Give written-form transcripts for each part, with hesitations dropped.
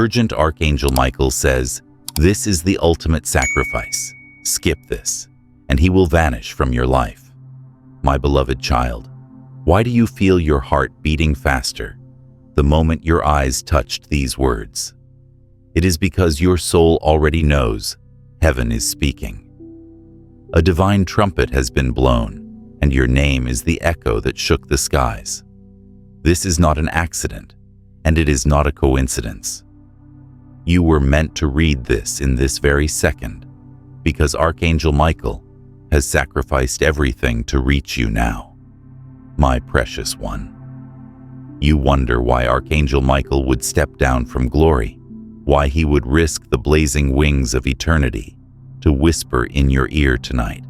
Urgent Archangel Michael says, "This is the ultimate sacrifice. Skip this, and he will vanish from your life." My beloved child, why do you feel your heart beating faster the moment your eyes touched these words? It is because your soul already knows heaven is speaking. A divine trumpet has been blown, and your name is the echo that shook the skies. This is not an accident, and it is not a coincidence. You were meant to read this in this very second, because Archangel Michael has sacrificed everything to reach you now. My precious one. You wonder why Archangel Michael would step down from glory, why he would risk the blazing wings of eternity to whisper in your ear tonight.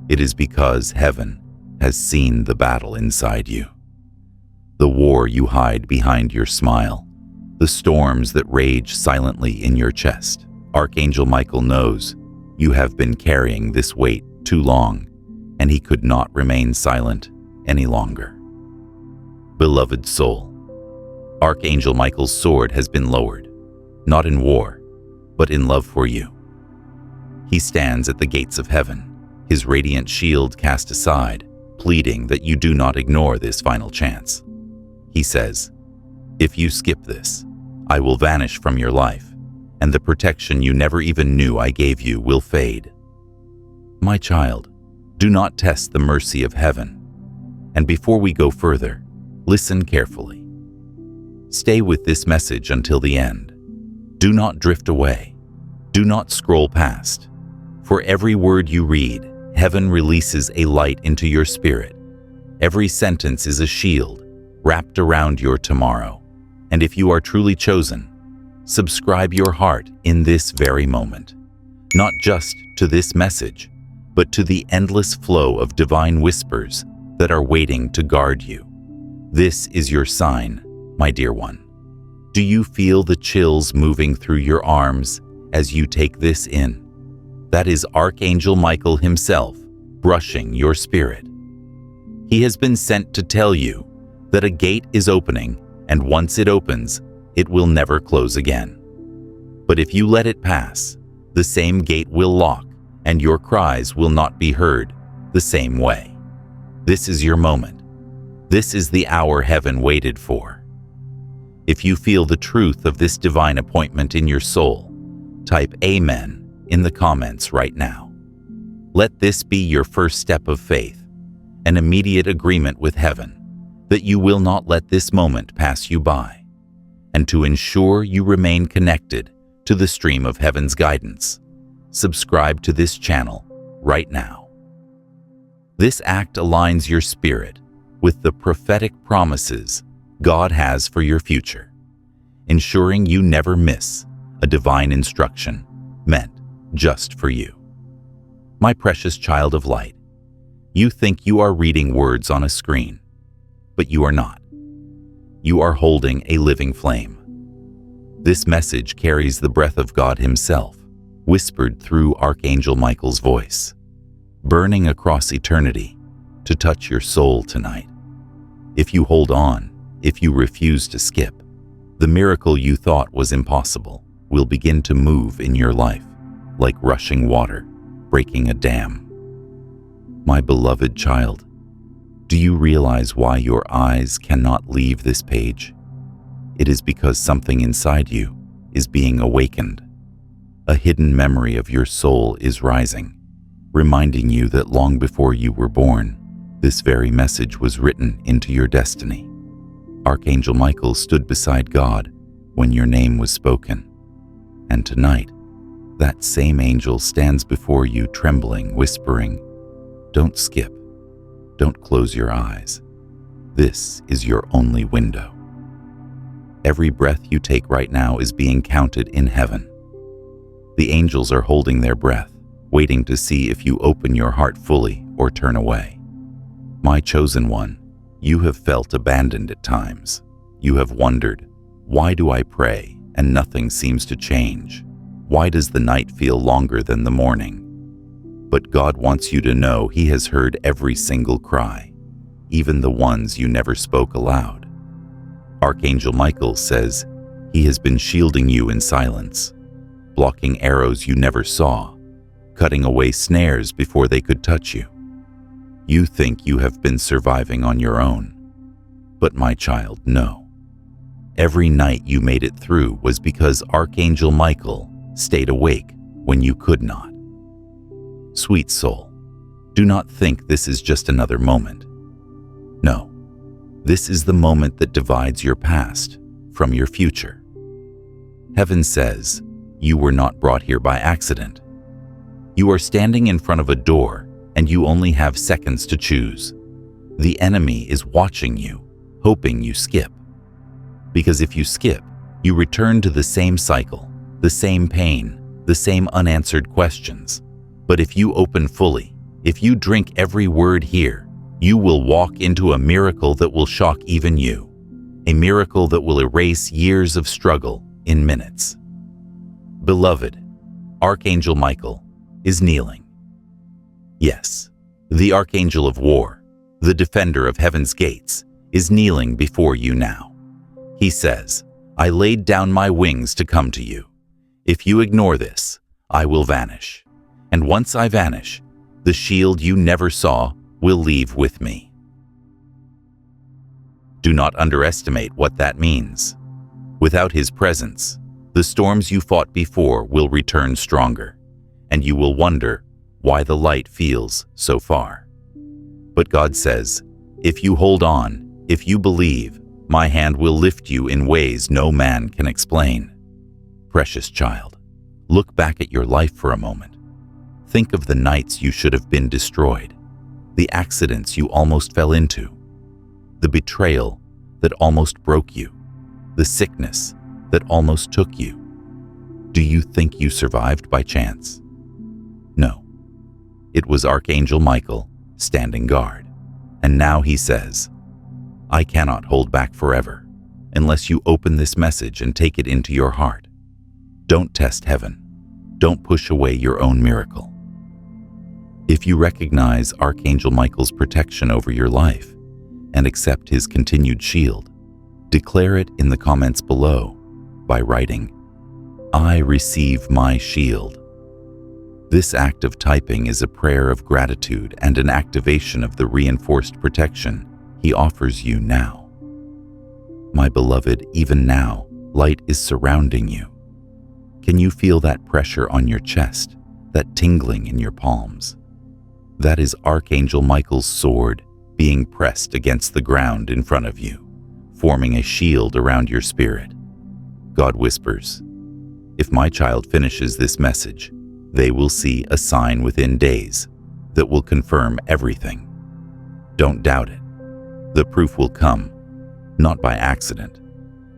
It is because heaven has seen the battle inside you. The war you hide behind your smile, the storms that rage silently in your chest. Archangel Michael knows you have been carrying this weight too long, and he could not remain silent any longer. Beloved soul, Archangel Michael's sword has been lowered, not in war, but in love for you. He stands at the gates of heaven, his radiant shield cast aside, pleading that you do not ignore this final chance. He says, "If you skip this, I will vanish from your life, and the protection you never even knew I gave you will fade." My child, do not test the mercy of heaven. And before we go further, listen carefully. Stay with this message until the end. Do not drift away. Do not scroll past. For every word you read, heaven releases a light into your spirit. Every sentence is a shield wrapped around your tomorrow. And if you are truly chosen, subscribe your heart in this very moment, not just to this message, but to the endless flow of divine whispers that are waiting to guard you. This is your sign, my dear one. Do you feel the chills moving through your arms as you take this in? That is Archangel Michael himself brushing your spirit. He has been sent to tell you that a gate is opening, and once it opens, it will never close again. But if you let it pass, the same gate will lock, and your cries will not be heard the same way. This is your moment. This is the hour heaven waited for. If you feel the truth of this divine appointment in your soul, type Amen in the comments right now. Let this be your first step of faith, an immediate agreement with heaven that you will not let this moment pass you by, and to ensure you remain connected to the stream of heaven's guidance, subscribe to this channel right now. This act aligns your spirit with the prophetic promises God has for your future, ensuring you never miss a divine instruction meant just for you. My precious child of light, you think you are reading words on a screen, but you are not. You are holding a living flame. This message carries the breath of God himself, whispered through Archangel Michael's voice, burning across eternity to touch your soul tonight. If you hold on, if you refuse to skip, the miracle you thought was impossible will begin to move in your life, like rushing water breaking a dam. My beloved child, do you realize why your eyes cannot leave this page? It is because something inside you is being awakened. A hidden memory of your soul is rising, reminding you that long before you were born, this very message was written into your destiny. Archangel Michael stood beside God when your name was spoken. And tonight, that same angel stands before you trembling, whispering, "Don't skip. Don't close your eyes. This is your only window." Every breath you take right now is being counted in heaven. The angels are holding their breath, waiting to see if you open your heart fully or turn away. My chosen one, you have felt abandoned at times. You have wondered, why do I pray and nothing seems to change? Why does the night feel longer than the morning? But God wants you to know He has heard every single cry, even the ones you never spoke aloud. Archangel Michael says, He has been shielding you in silence, blocking arrows you never saw, cutting away snares before they could touch you. You think you have been surviving on your own, but my child, no. Every night you made it through was because Archangel Michael stayed awake when you could not. Sweet soul, do not think this is just another moment. No, this is the moment that divides your past from your future. Heaven says you were not brought here by accident. You are standing in front of a door and you only have seconds to choose. The enemy is watching you, hoping you skip. Because if you skip, you return to the same cycle, the same pain, the same unanswered questions. But if you open fully, if you drink every word here, you will walk into a miracle that will shock even you. A miracle that will erase years of struggle in minutes. Beloved, Archangel Michael is kneeling. Yes, the Archangel of War, the defender of heaven's gates, is kneeling before you now. He says, I laid down my wings to come to you. If you ignore this, I will vanish. And once I vanish, the shield you never saw will leave with me. Do not underestimate what that means. Without his presence, the storms you fought before will return stronger, and you will wonder why the light feels so far. But God says, if you hold on, if you believe, my hand will lift you in ways no man can explain. Precious child, look back at your life for a moment. Think of the nights you should have been destroyed, the accidents you almost fell into, the betrayal that almost broke you, the sickness that almost took you. Do you think you survived by chance? No. It was Archangel Michael standing guard, and now he says, I cannot hold back forever unless you open this message and take it into your heart. Don't test heaven. Don't push away your own miracle. If you recognize Archangel Michael's protection over your life and accept his continued shield, declare it in the comments below by writing, I receive my shield. This act of typing is a prayer of gratitude and an activation of the reinforced protection he offers you now. My beloved, even now, light is surrounding you. Can you feel that pressure on your chest, that tingling in your palms? That is Archangel Michael's sword being pressed against the ground in front of you, forming a shield around your spirit. God whispers, if my child finishes this message, they will see a sign within days that will confirm everything. Don't doubt it. The proof will come, not by accident,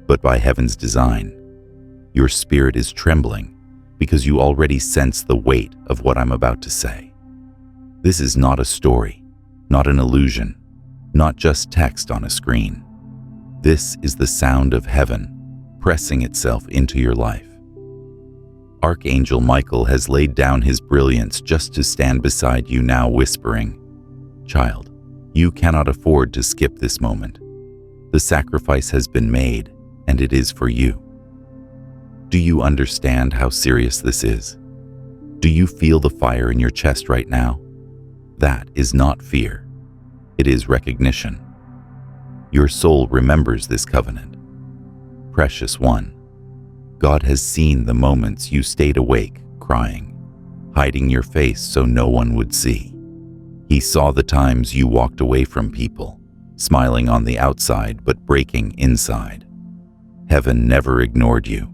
but by heaven's design. Your spirit is trembling because you already sense the weight of what I'm about to say. This is not a story, not an illusion, not just text on a screen. This is the sound of heaven pressing itself into your life. Archangel Michael has laid down his brilliance just to stand beside you now, whispering, Child, you cannot afford to skip this moment. The sacrifice has been made, and it is for you. Do you understand how serious this is? Do you feel the fire in your chest right now? That is not fear. It is recognition. Your soul remembers this covenant. Precious one, God has seen the moments you stayed awake, crying, hiding your face so no one would see. He saw the times you walked away from people, smiling on the outside but breaking inside. Heaven never ignored you.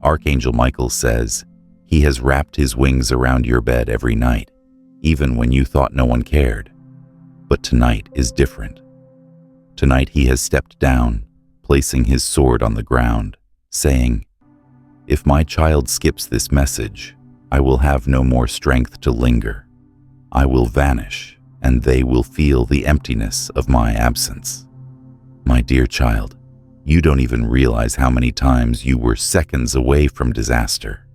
Archangel Michael says he has wrapped his wings around your bed every night, even when you thought no one cared. But tonight is different. Tonight he has stepped down, placing his sword on the ground, saying, if my child skips this message, I will have no more strength to linger. I will vanish, and they will feel the emptiness of my absence. My dear child, you don't even realize how many times you were seconds away from disaster,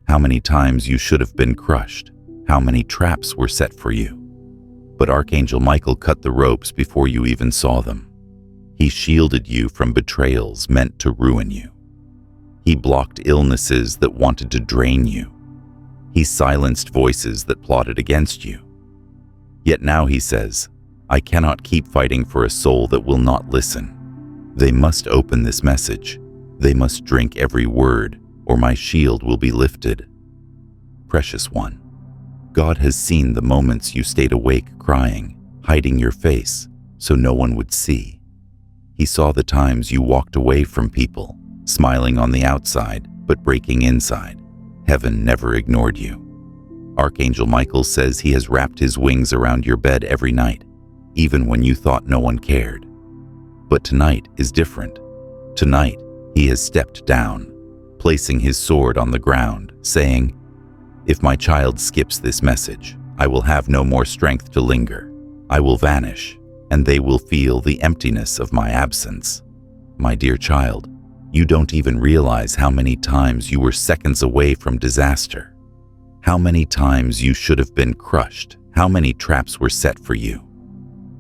how many times you should have been crushed, how many traps were set for you. But Archangel Michael cut the ropes before you even saw them. He shielded you from betrayals meant to ruin you. He blocked illnesses that wanted to drain you. He silenced voices that plotted against you. Yet now he says, I cannot keep fighting for a soul that will not listen. They must open this message. They must drink every word, or my shield will be lifted. Precious one, God has seen the moments you stayed awake crying, hiding your face so no one would see. He saw the times you walked away from people, smiling on the outside but breaking inside. Heaven never ignored you. Archangel Michael says he has wrapped his wings around your bed every night, even when you thought no one cared. But tonight is different. Tonight, he has stepped down, placing his sword on the ground, saying, if my child skips this message, I will have no more strength to linger. I will vanish, and they will feel the emptiness of my absence. My dear child, you don't even realize how many times you were seconds away from disaster. How many times you should have been crushed. How many traps were set for you.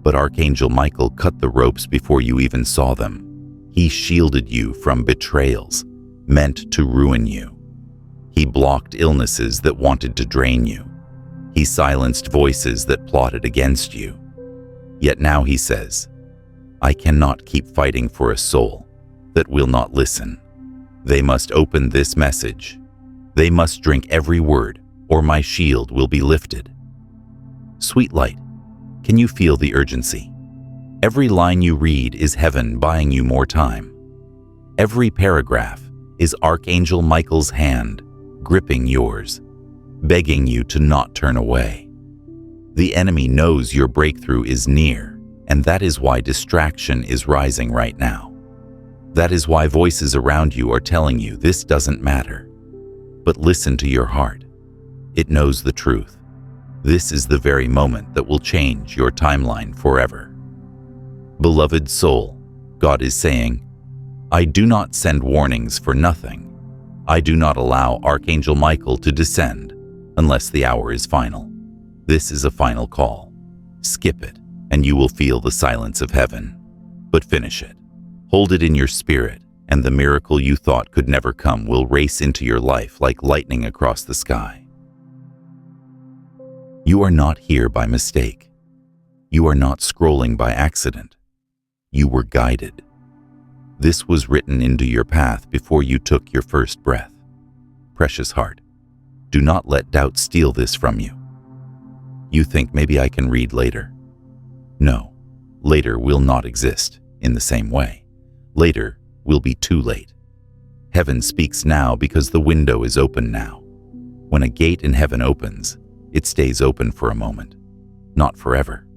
But Archangel Michael cut the ropes before you even saw them. He shielded you from betrayals meant to ruin you. He blocked illnesses that wanted to drain you. He silenced voices that plotted against you. Yet now he says, I cannot keep fighting for a soul that will not listen. They must open this message. They must drink every word, or my shield will be lifted. Sweet light, can you feel the urgency? Every line you read is heaven buying you more time. Every paragraph is Archangel Michael's hand gripping yours, begging you to not turn away. The enemy knows your breakthrough is near, and that is why distraction is rising right now. That is why voices around you are telling you this doesn't matter. But listen to your heart. It knows the truth. This is the very moment that will change your timeline forever. Beloved soul, God is saying, I do not send warnings for nothing. I do not allow Archangel Michael to descend unless the hour is final. This is a final call. Skip it, and you will feel the silence of heaven. But finish it. Hold it in your spirit, and the miracle you thought could never come will race into your life like lightning across the sky. You are not here by mistake. You are not scrolling by accident. You were guided. This was written into your path before you took your first breath. Precious heart, do not let doubt steal this from you. You think maybe I can read later. No, later will not exist in the same way. Later will be too late. Heaven speaks now because the window is open now. When a gate in heaven opens, it stays open for a moment, not forever.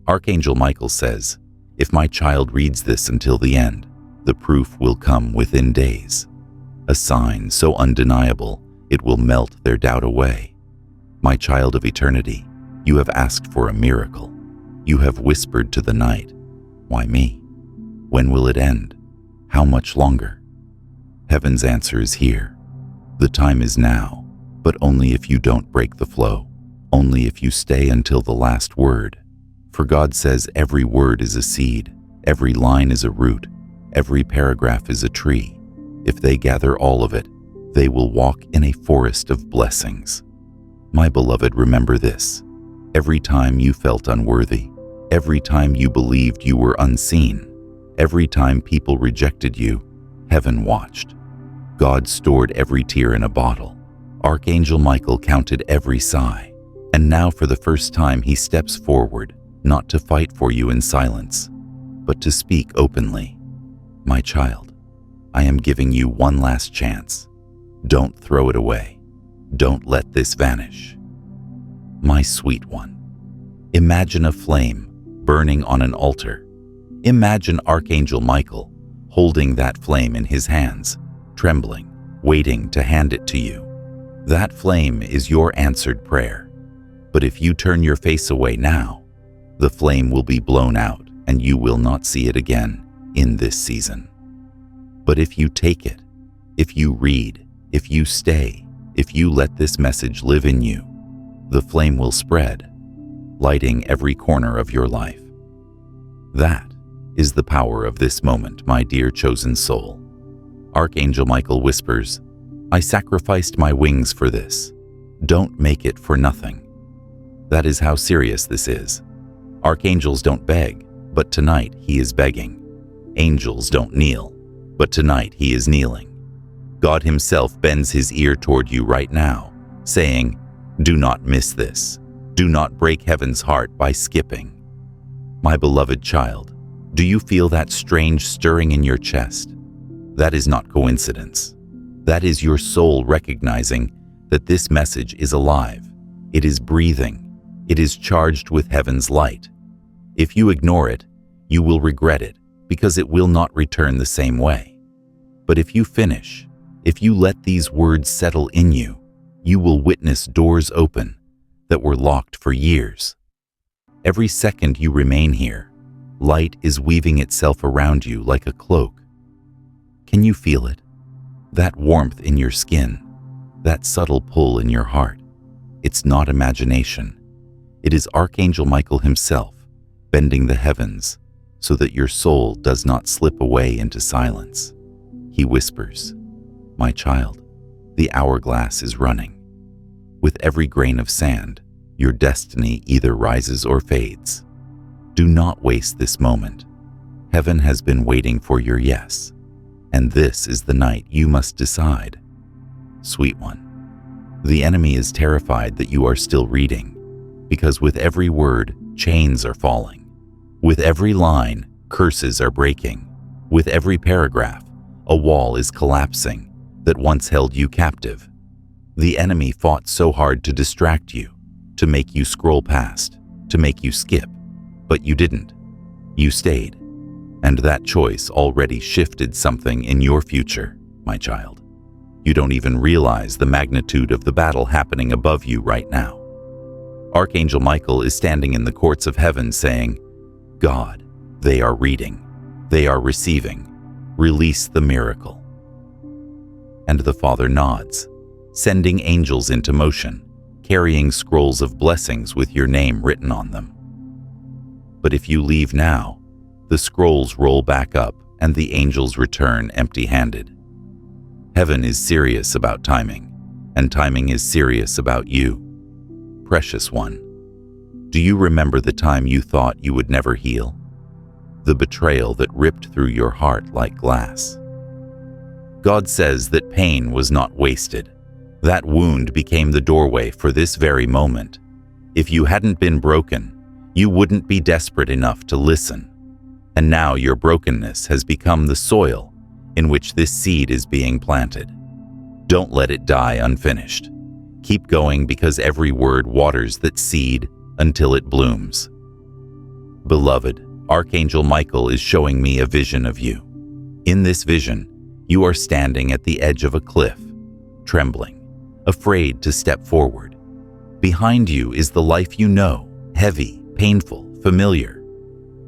Archangel Michael says, if my child reads this until the end, the proof will come within days. A sign so undeniable, it will melt their doubt away. My child of eternity, you have asked for a miracle. You have whispered to the night, why me? When will it end? How much longer? Heaven's answer is here. The time is now, but only if you don't break the flow, only if you stay until the last word. For God says every word is a seed, every line is a root, every paragraph is a tree. If they gather all of it, they will walk in a forest of blessings. My beloved, remember this. Every time you felt unworthy, every time you believed you were unseen, every time people rejected you, heaven watched. God stored every tear in a bottle. Archangel Michael counted every sigh. And now for the first time he steps forward, not to fight for you in silence, but to speak openly. My child, I am giving you one last chance. Don't throw it away. Don't let this vanish. My sweet one, imagine a flame burning on an altar. Imagine Archangel Michael holding that flame in his hands, trembling, waiting to hand it to you. That flame is your answered prayer. But if you turn your face away now, the flame will be blown out and you will not see it again in this season. But if you take it, if you read, if you stay, if you let this message live in you, the flame will spread, lighting every corner of your life. That is the power of this moment, my dear chosen soul. Archangel Michael whispers, I sacrificed my wings for this. Don't make it for nothing. That is how serious this is. Archangels don't beg, but tonight he is begging. Angels don't kneel, but tonight he is kneeling. God himself bends his ear toward you right now, saying, do not miss this. Do not break heaven's heart by skipping. My beloved child, do you feel that strange stirring in your chest? That is not coincidence. That is your soul recognizing that this message is alive. It is breathing. It is charged with heaven's light. If you ignore it, you will regret it because it will not return the same way. But if you finish, if you let these words settle in you, you will witness doors open that were locked for years. Every second you remain here, light is weaving itself around you like a cloak. Can you feel it? That warmth in your skin, that subtle pull in your heart. It's not imagination. It is Archangel Michael himself bending the heavens so that your soul does not slip away into silence. He whispers, my child, the hourglass is running. With every grain of sand, your destiny either rises or fades. Do not waste this moment. Heaven has been waiting for your yes, and this is the night you must decide. Sweet one, the enemy is terrified that you are still reading, because with every word, chains are falling. With every line, curses are breaking. With every paragraph, a wall is collapsing that once held you captive. The enemy fought so hard to distract you, to make you scroll past, to make you skip, but you didn't. You stayed, and that choice already shifted something in your future, my child. You don't even realize the magnitude of the battle happening above you right now. Archangel Michael is standing in the courts of heaven saying, God, they are reading, they are receiving, release the miracle. And the Father nods, sending angels into motion, carrying scrolls of blessings with your name written on them. But if you leave now, the scrolls roll back up and the angels return empty-handed. Heaven is serious about timing, and timing is serious about you. Precious one, do you remember the time you thought you would never heal? The betrayal that ripped through your heart like glass. God says that pain was not wasted. That wound became the doorway for this very moment. If you hadn't been broken, you wouldn't be desperate enough to listen. And now your brokenness has become the soil in which this seed is being planted. Don't let it die unfinished. Keep going because every word waters that seed until it blooms. Beloved, Archangel Michael is showing me a vision of you. In this vision, you are standing at the edge of a cliff, trembling, afraid to step forward. Behind you is the life you know, heavy, painful, familiar.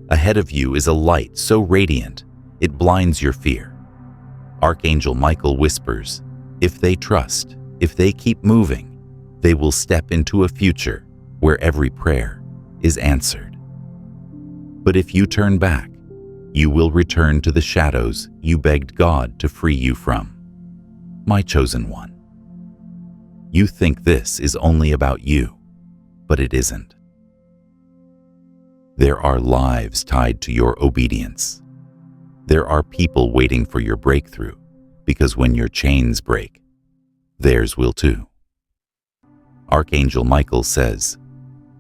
Ahead of you is a light so radiant, it blinds your fear. Archangel Michael whispers, if they trust, if they keep moving, they will step into a future where every prayer is answered. But if you turn back, you will return to the shadows you begged God to free you from. My chosen one. You think this is only about you, but it isn't. There are lives tied to your obedience. There are people waiting for your breakthrough, because when your chains break, theirs will too. Archangel Michael says,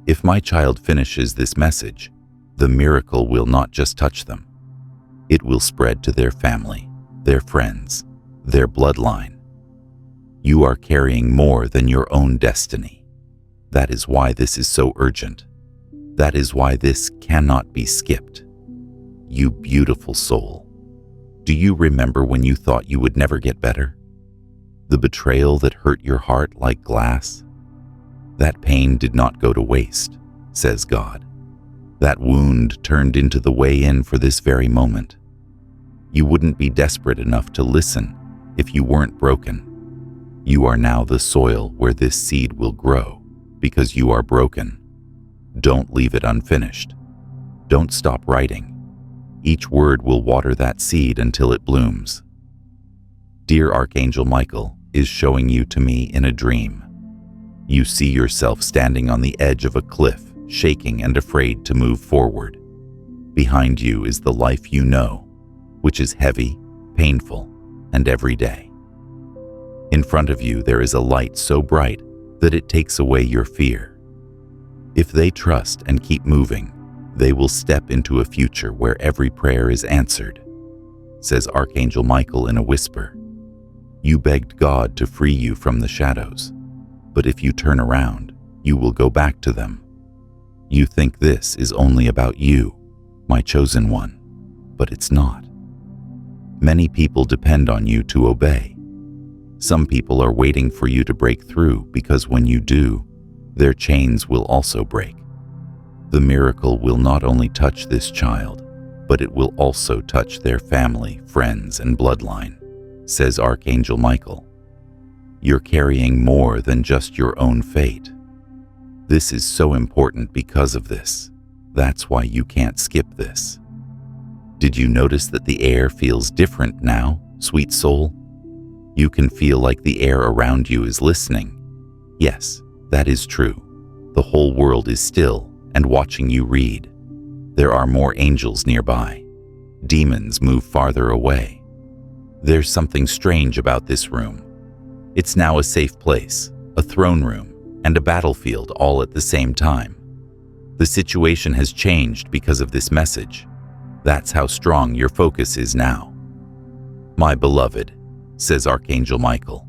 if my child finishes this message, the miracle will not just touch them. It will spread to their family, their friends, their bloodline. You are carrying more than your own destiny. That is why this is so urgent. That is why this cannot be skipped. You beautiful soul. Do you remember when you thought you would never get better? The betrayal that hurt your heart like glass? That pain did not go to waste, says God. That wound turned into the way in for this very moment. You wouldn't be desperate enough to listen if you weren't broken. You are now the soil where this seed will grow because you are broken. Don't leave it unfinished. Don't stop writing. Each word will water that seed until it blooms. Dear Archangel Michael is showing you to me in a dream. You see yourself standing on the edge of a cliff, shaking and afraid to move forward. Behind you is the life you know, which is heavy, painful, and everyday. In front of you there is a light so bright that it takes away your fear. If they trust and keep moving, they will step into a future where every prayer is answered, says Archangel Michael in a whisper. You begged God to free you from the shadows, but if you turn around, you will go back to them. You think this is only about you, my chosen one, but it's not. Many people depend on you to obey. Some people are waiting for you to break through because when you do, their chains will also break. The miracle will not only touch this child, but it will also touch their family, friends, and bloodline, says Archangel Michael. You're carrying more than just your own fate. This is so important because of this. That's why you can't skip this. Did you notice that the air feels different now, sweet soul? You can feel like the air around you is listening. Yes, that is true. The whole world is still and watching you read. There are more angels nearby. Demons move farther away. There's something strange about this room. It's now a safe place, a throne room, and a battlefield all at the same time. The situation has changed because of this message. That's how strong your focus is now. My beloved, says Archangel Michael,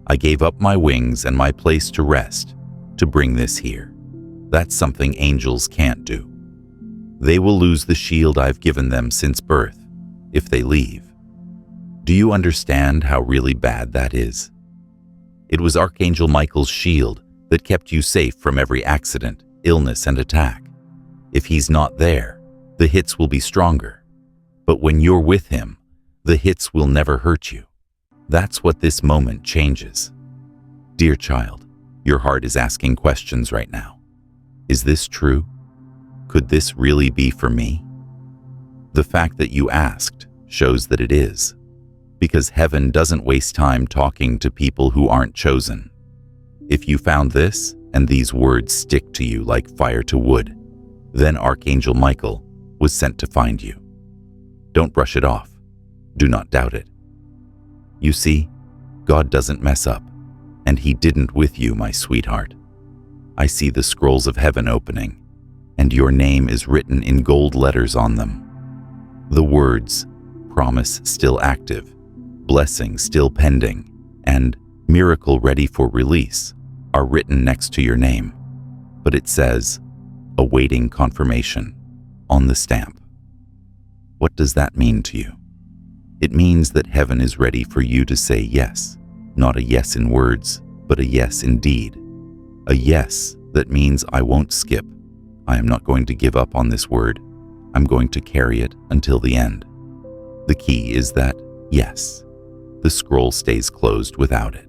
I gave up my wings and my place to rest to bring this here. That's something angels can't do. They will lose the shield I've given them since birth if they leave. Do you understand how really bad that is? It was Archangel Michael's shield that kept you safe from every accident, illness, and attack. If he's not there, the hits will be stronger. But when you're with him, the hits will never hurt you. That's what this moment changes. Dear child, your heart is asking questions right now. Is this true? Could this really be for me? The fact that you asked shows that it is, because heaven doesn't waste time talking to people who aren't chosen. If you found this and these words stick to you like fire to wood, then Archangel Michael was sent to find you. Don't brush it off. Do not doubt it. You see, God doesn't mess up, and He didn't with you, my sweetheart. I see the scrolls of heaven opening, and your name is written in gold letters on them. The words, promise still active, blessing still pending, and miracle ready for release are written next to your name, but it says, awaiting confirmation, on the stamp. What does that mean to you? It means that heaven is ready for you to say yes, not a yes in words, but a yes in deed. A yes that means I won't skip. I am not going to give up on this word. I'm going to carry it until the end. The key is that yes, the scroll stays closed without it.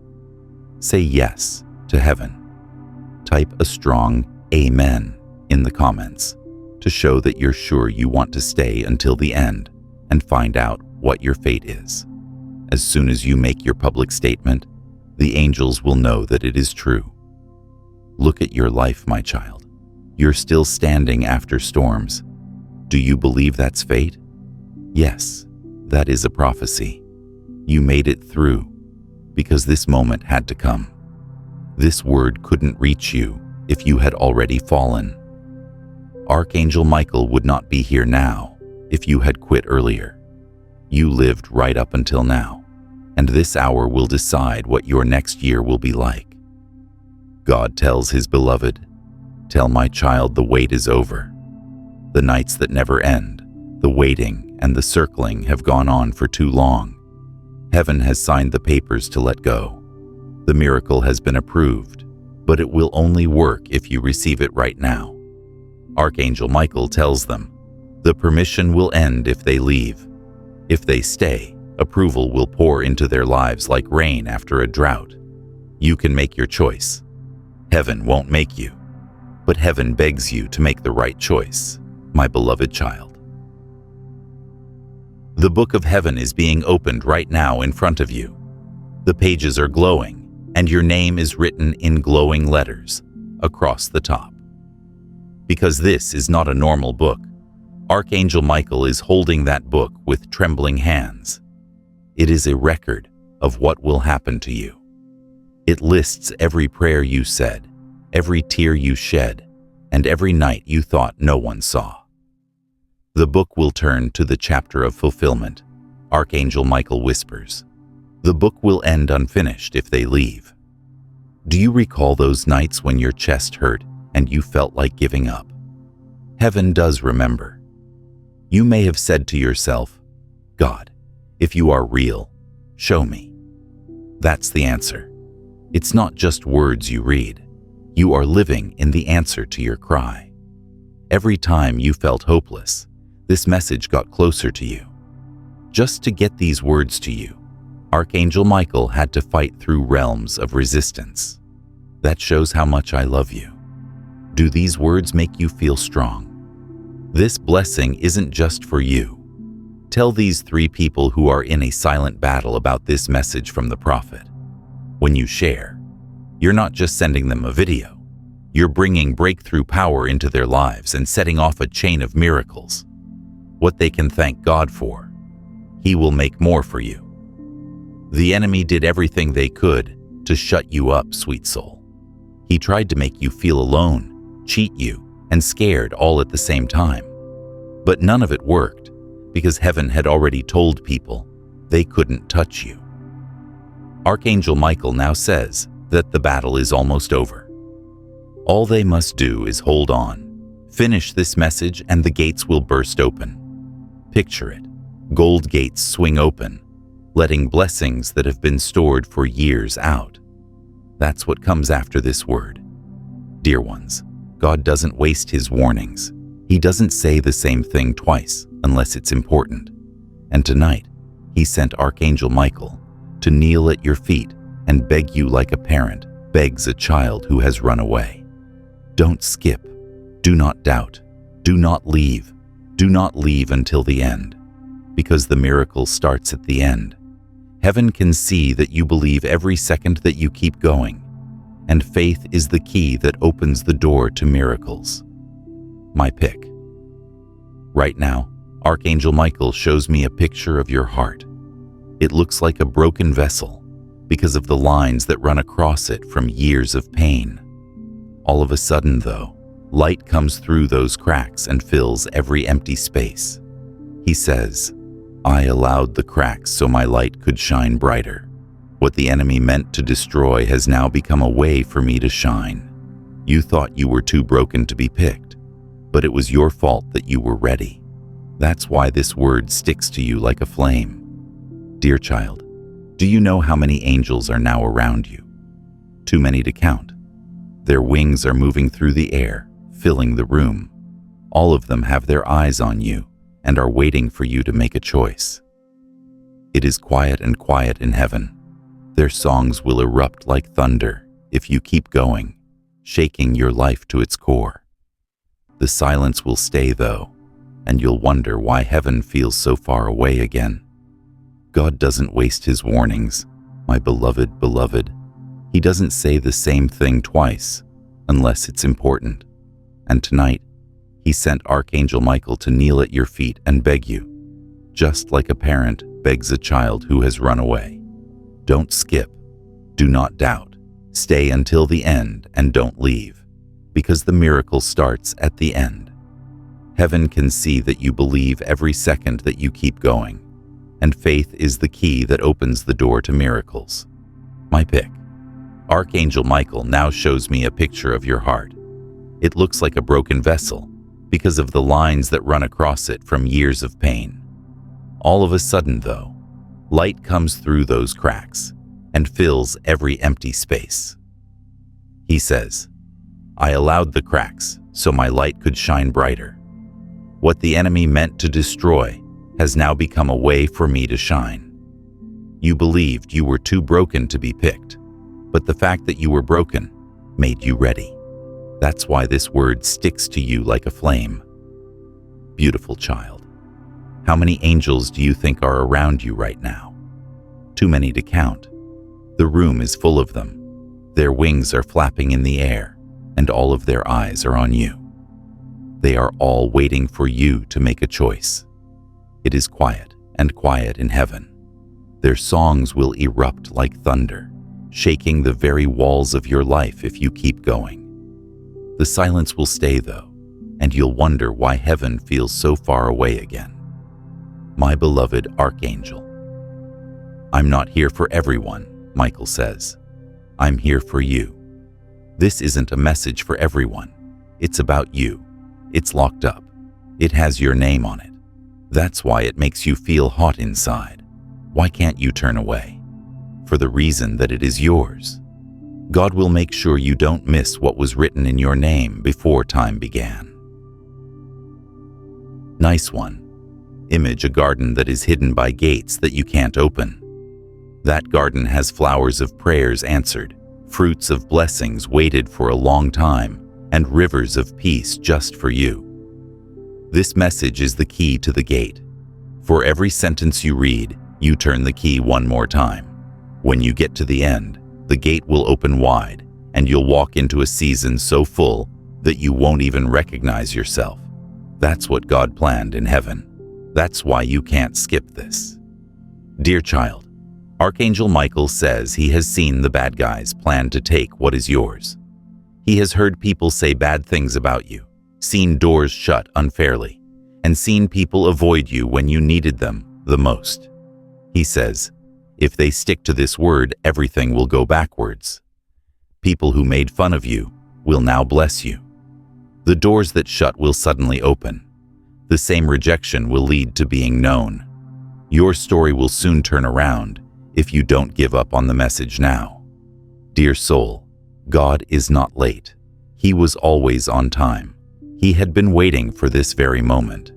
Say yes to heaven. Type a strong amen in the comments to show that you're sure you want to stay until the end and find out what your fate is. As soon as you make your public statement, the angels will know that it is true. Look at your life, my child. You're still standing after storms. Do you believe that's fate? Yes, that is a prophecy. You made it through because this moment had to come. This word couldn't reach you if you had already fallen. Archangel Michael would not be here now if you had quit earlier. You lived right up until now, and this hour will decide what your next year will be like. God tells His beloved, tell my child the wait is over. The nights that never end, the waiting and the circling have gone on for too long. Heaven has signed the papers to let go. The miracle has been approved, but it will only work if you receive it right now. Archangel Michael tells them, the permission will end if they leave. If they stay, approval will pour into their lives like rain after a drought. You can make your choice. Heaven won't make you, but heaven begs you to make the right choice, my beloved child. The book of heaven is being opened right now in front of you. The pages are glowing, and your name is written in glowing letters across the top. Because this is not a normal book, Archangel Michael is holding that book with trembling hands. It is a record of what will happen to you. It lists every prayer you said, every tear you shed, and every night you thought no one saw. The book will turn to the chapter of fulfillment, Archangel Michael whispers. The book will end unfinished if they leave. Do you recall those nights when your chest hurt and you felt like giving up? Heaven does remember. You may have said to yourself, God, if you are real, show me. That's the answer. It's not just words you read. You are living in the answer to your cry. Every time you felt hopeless, this message got closer to you. Just to get these words to you, Archangel Michael had to fight through realms of resistance. That shows how much I love you. Do these words make you feel strong? This blessing isn't just for you. Tell these 3 people who are in a silent battle about this message from the prophet. When you share, you're not just sending them a video. You're bringing breakthrough power into their lives and setting off a chain of miracles. What they can thank God for, He will make more for you. The enemy did everything they could to shut you up, sweet soul. He tried to make you feel alone, cheat you, and scared all at the same time. But none of it worked, because heaven had already told people they couldn't touch you. Archangel Michael now says that the battle is almost over. All they must do is hold on, finish this message, and the gates will burst open. Picture it. Gold gates swing open, letting blessings that have been stored for years out. That's what comes after this word. Dear ones, God doesn't waste His warnings. He doesn't say the same thing twice unless it's important. And tonight, He sent Archangel Michael to kneel at your feet and beg you like a parent begs a child who has run away. Don't skip. Do not doubt. Do not leave. Do not leave until the end, because the miracle starts at the end. Heaven can see that you believe every second that you keep going, and faith is the key that opens the door to miracles. My pick. Right now, Archangel Michael shows me a picture of your heart. It looks like a broken vessel because of the lines that run across it from years of pain. All of a sudden, though, light comes through those cracks and fills every empty space. He says, I allowed the cracks so my light could shine brighter. What the enemy meant to destroy has now become a way for me to shine. You thought you were too broken to be picked, but it was your fault that you were ready. That's why this word sticks to you like a flame. Dear child, do you know how many angels are now around you? Too many to count. Their wings are moving through the air, filling the room. All of them have their eyes on you and are waiting for you to make a choice. It is quiet and quiet in heaven. Their songs will erupt like thunder if you keep going, shaking your life to its core. The silence will stay, though, and you'll wonder why heaven feels so far away again. God doesn't waste His warnings, my beloved beloved. He doesn't say the same thing twice, unless it's important. And tonight, He sent Archangel Michael to kneel at your feet and beg you, just like a parent begs a child who has run away. Don't skip. Do not doubt. Stay until the end and don't leave, because the miracle starts at the end. Heaven can see that you believe every second that you keep going, and faith is the key that opens the door to miracles. My pick. Archangel Michael now shows me a picture of your heart. It looks like a broken vessel because of the lines that run across it from years of pain. All of a sudden, though, light comes through those cracks and fills every empty space. He says, I allowed the cracks so my light could shine brighter. What the enemy meant to destroy has now become a way for me to shine. You believed you were too broken to be picked, but the fact that you were broken made you ready. That's why this word sticks to you like a flame. Beautiful child, how many angels do you think are around you right now? Too many to count. The room is full of them. Their wings are flapping in the air, and all of their eyes are on you. They are all waiting for you to make a choice. It is quiet and quiet in heaven. Their songs will erupt like thunder, shaking the very walls of your life if you keep going. The silence will stay, though, and you'll wonder why heaven feels so far away again. My beloved Archangel. I'm not here for everyone, Michael says. I'm here for you. This isn't a message for everyone. It's about you. It's locked up. It has your name on it. That's why it makes you feel hot inside. Why can't you turn away? For the reason that it is yours. God will make sure you don't miss what was written in your name before time began. Nice one. Image a garden that is hidden by gates that you can't open. That garden has flowers of prayers answered, fruits of blessings waited for a long time, and rivers of peace just for you. This message is the key to the gate. For every sentence you read, you turn the key one more time. When you get to the end, the gate will open wide, and you'll walk into a season so full that you won't even recognize yourself. That's what God planned in heaven. That's why you can't skip this. Dear child, Archangel Michael says he has seen the bad guys plan to take what is yours. He has heard people say bad things about you, seen doors shut unfairly, and seen people avoid you when you needed them the most. He says, if they stick to this word, everything will go backwards. People who made fun of you will now bless you. The doors that shut will suddenly open. The same rejection will lead to being known. Your story will soon turn around if you don't give up on the message now. Dear soul, God is not late. He was always on time. He had been waiting for this very moment,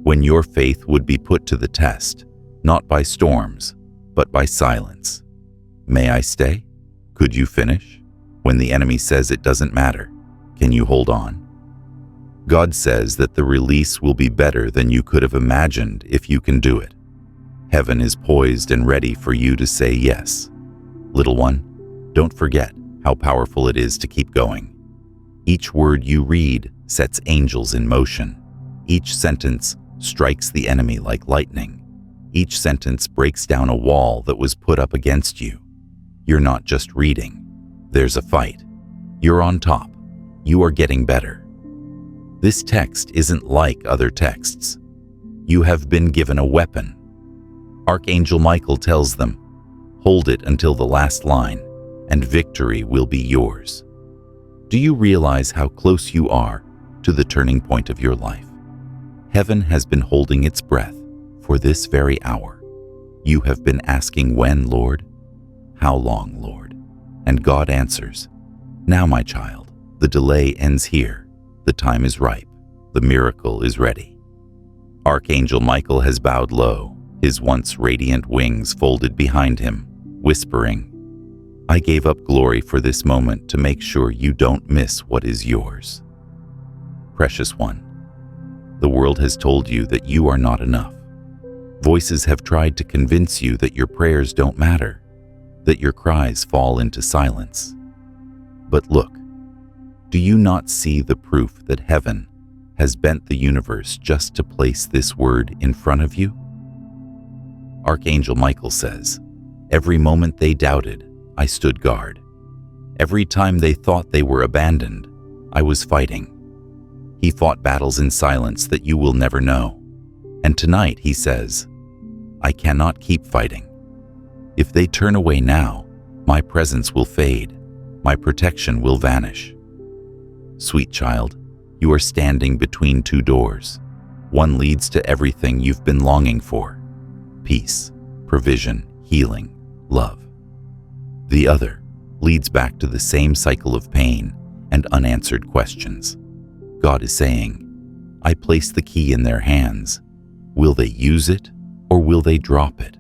when your faith would be put to the test, not by storms, but by silence. May I stay? Could you finish? When the enemy says it doesn't matter, can you hold on? God says that the release will be better than you could have imagined if you can do it. Heaven is poised and ready for you to say yes. Little one, don't forget how powerful it is to keep going. Each word you read sets angels in motion. Each sentence strikes the enemy like lightning. Each sentence breaks down a wall that was put up against you. You're not just reading. There's a fight. You're on top. You are getting better. This text isn't like other texts. You have been given a weapon. Archangel Michael tells them, hold it until the last line, and victory will be yours. Do you realize how close you are to the turning point of your life? Heaven has been holding its breath for this very hour. You have been asking when, Lord? How long, Lord? And God answers, now, my child, the delay ends here. The time is ripe. The miracle is ready. Archangel Michael has bowed low, his once radiant wings folded behind him, whispering, I gave up glory for this moment to make sure you don't miss what is yours. Precious one, the world has told you that you are not enough. Voices have tried to convince you that your prayers don't matter, that your cries fall into silence. But look, do you not see the proof that heaven has bent the universe just to place this word in front of you? Archangel Michael says, every moment they doubted, I stood guard. Every time they thought they were abandoned, I was fighting. He fought battles in silence that you will never know. And tonight, he says, I cannot keep fighting. If they turn away now, my presence will fade. My protection will vanish. Sweet child, you are standing between two doors. One leads to everything you've been longing for: peace, provision, healing, love. The other leads back to the same cycle of pain and unanswered questions. God is saying, I place the key in their hands. Will they use it or will they drop it?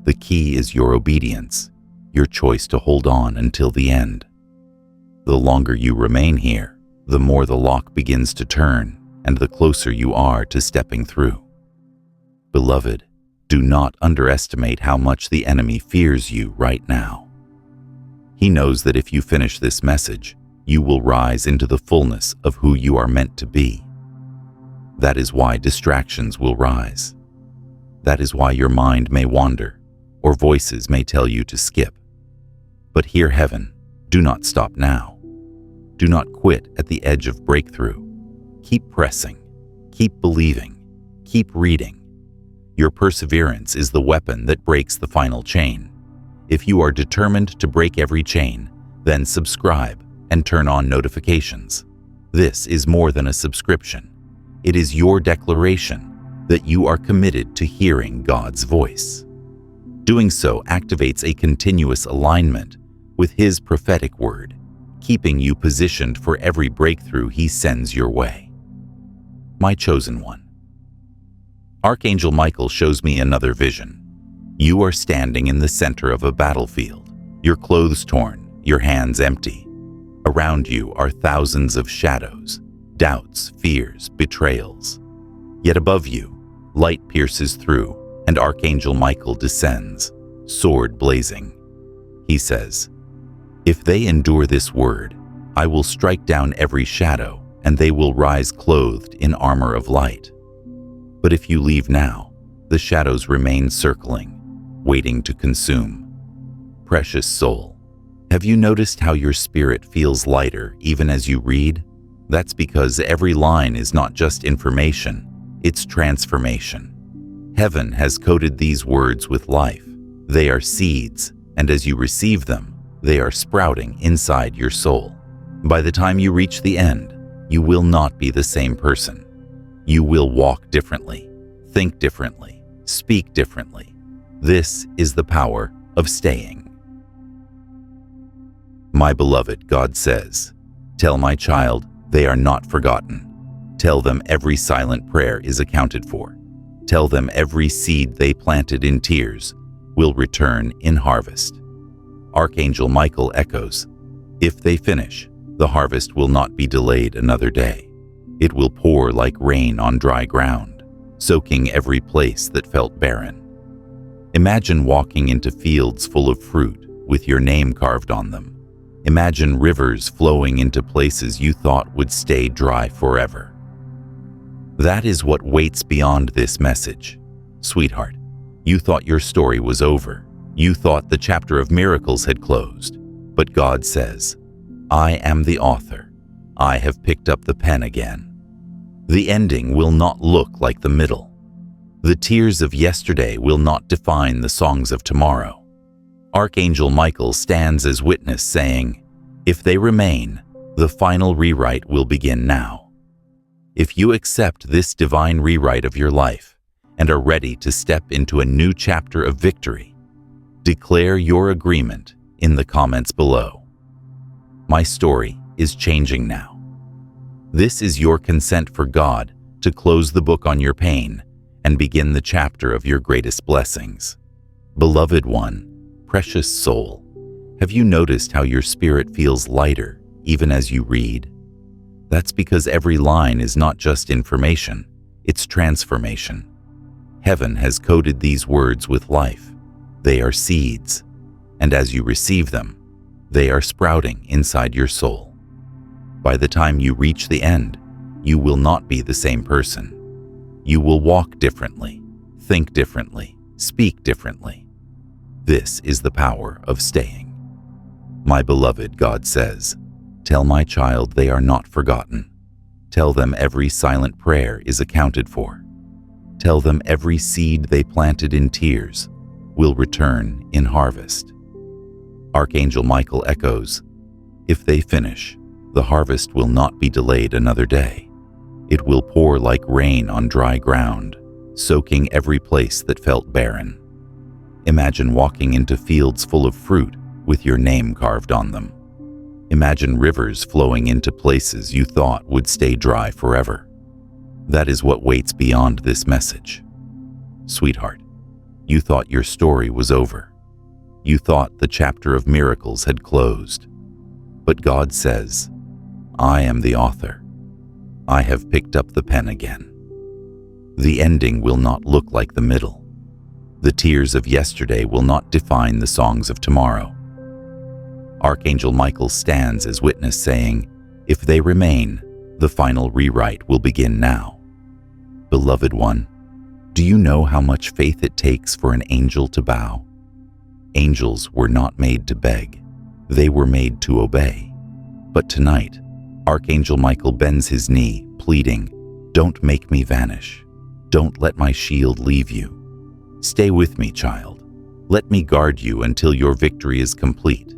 The key is your obedience, your choice to hold on until the end. The longer you remain here, the more the lock begins to turn and the closer you are to stepping through. Beloved, do not underestimate how much the enemy fears you right now. He knows that if you finish this message, you will rise into the fullness of who you are meant to be. That is why distractions will rise. That is why your mind may wander, or voices may tell you to skip. But hear heaven, do not stop now. Do not quit at the edge of breakthrough. Keep pressing, keep believing, keep reading. Your perseverance is the weapon that breaks the final chain. If you are determined to break every chain, then subscribe and turn on notifications. This is more than a subscription. It is your declaration that you are committed to hearing God's voice. Doing so activates a continuous alignment with His prophetic word, keeping you positioned for every breakthrough He sends your way. My chosen one. Archangel Michael shows me another vision. You are standing in the center of a battlefield, your clothes torn, your hands empty. Around you are thousands of shadows, doubts, fears, betrayals. Yet above you, light pierces through, and Archangel Michael descends, sword blazing. He says, "If they endure this word, I will strike down every shadow, and they will rise clothed in armor of light. But if you leave now, the shadows remain circling, waiting to consume." Precious soul, have you noticed how your spirit feels lighter even as you read? That's because every line is not just information, it's transformation. Heaven has coated these words with life. They are seeds, and as you receive them, they are sprouting inside your soul. By the time you reach the end, you will not be the same person. You will walk differently, think differently, speak differently. This is the power of staying. My beloved, God says, tell my child they are not forgotten. Tell them every silent prayer is accounted for. Tell them every seed they planted in tears will return in harvest. Archangel Michael echoes, if they finish, the harvest will not be delayed another day. It will pour like rain on dry ground, soaking every place that felt barren. Imagine walking into fields full of fruit with your name carved on them. Imagine rivers flowing into places you thought would stay dry forever. That is what waits beyond this message. Sweetheart, you thought your story was over. You thought the chapter of miracles had closed. But God says, I am the author. I have picked up the pen again. The ending will not look like the middle. The tears of yesterday will not define the songs of tomorrow. Archangel Michael stands as witness saying, if they remain, the final rewrite will begin now. If you accept this divine rewrite of your life and are ready to step into a new chapter of victory, declare your agreement in the comments below. My story is changing now. This is your consent for God to close the book on your pain and begin the chapter of your greatest blessings. Beloved one, precious soul, have you noticed how your spirit feels lighter even as you read? That's because every line is not just information, it's transformation. Heaven has coated these words with life. They are seeds, and as you receive them, they are sprouting inside your soul. By the time you reach the end, you will not be the same person. You will walk differently, think differently, speak differently. This is the power of staying. My beloved, God says, tell my child they are not forgotten. Tell them every silent prayer is accounted for. Tell them every seed they planted in tears will return in harvest. Archangel Michael echoes, if they finish, the harvest will not be delayed another day. It will pour like rain on dry ground, soaking every place that felt barren. Imagine walking into fields full of fruit with your name carved on them. Imagine rivers flowing into places you thought would stay dry forever. That is what waits beyond this message. Sweetheart, you thought your story was over. You thought the chapter of miracles had closed. But God says, I am the author. I have picked up the pen again. The ending will not look like the middle. The tears of yesterday will not define the songs of tomorrow. Archangel Michael stands as witness, saying, "If they remain, the final rewrite will begin now." Beloved one, do you know how much faith it takes for an angel to bow? Angels were not made to beg. They were made to obey. But tonight, Archangel Michael bends his knee, pleading, "Don't make me vanish. Don't let my shield leave you. Stay with me, child. Let me guard you until your victory is complete."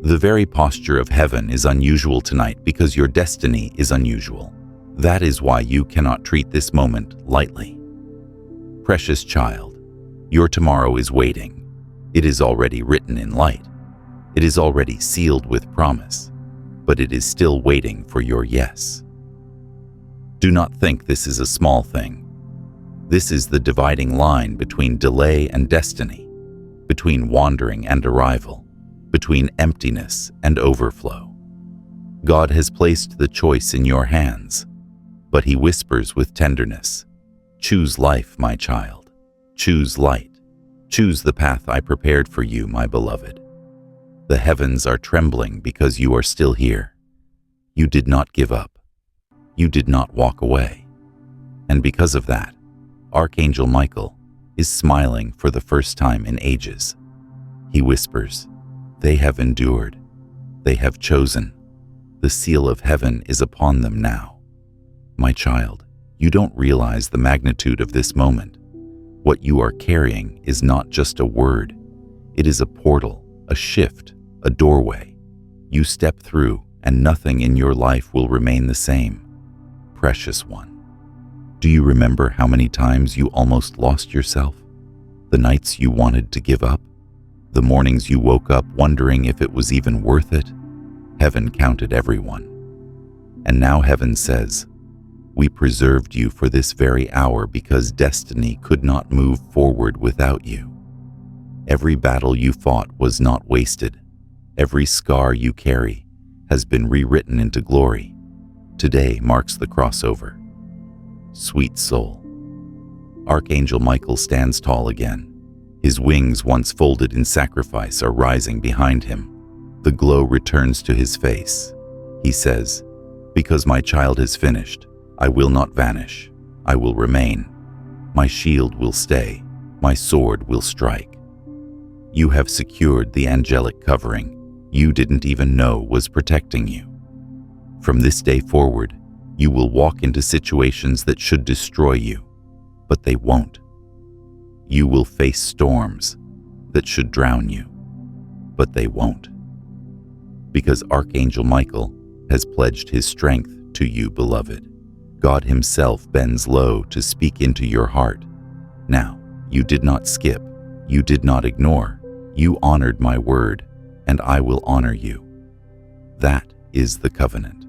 The very posture of heaven is unusual tonight because your destiny is unusual. That is why you cannot treat this moment lightly. Precious child, your tomorrow is waiting. It is already written in light. It is already sealed with promise, but it is still waiting for your yes. Do not think this is a small thing. This is the dividing line between delay and destiny, between wandering and arrival, between emptiness and overflow. God has placed the choice in your hands, but He whispers with tenderness, "Choose life, my child. Choose light. Choose the path I prepared for you, my beloved." The heavens are trembling because you are still here. You did not give up. You did not walk away. And because of that, Archangel Michael is smiling for the first time in ages. He whispers, "They have endured. They have chosen. The seal of heaven is upon them now." My child, you don't realize the magnitude of this moment. What you are carrying is not just a word. It is a portal, a shift, a doorway. You step through, and nothing in your life will remain the same. Precious one, do you remember how many times you almost lost yourself? The nights you wanted to give up? The mornings you woke up wondering if it was even worth it? Heaven counted everyone. And now heaven says, "We preserved you for this very hour because destiny could not move forward without you." Every battle you fought was not wasted. Every scar you carry has been rewritten into glory. Today marks the crossover. Sweet soul. Archangel Michael stands tall again. His wings, once folded in sacrifice, are rising behind him. The glow returns to his face. He says, "Because my child has finished, I will not vanish. I will remain. My shield will stay. My sword will strike." You have secured the angelic covering you didn't even know was protecting you. From this day forward, you will walk into situations that should destroy you, but they won't. You will face storms that should drown you, but they won't. Because Archangel Michael has pledged his strength to you, beloved. God Himself bends low to speak into your heart. Now, you did not skip, you did not ignore, you honored my word, and I will honor you. That is the covenant.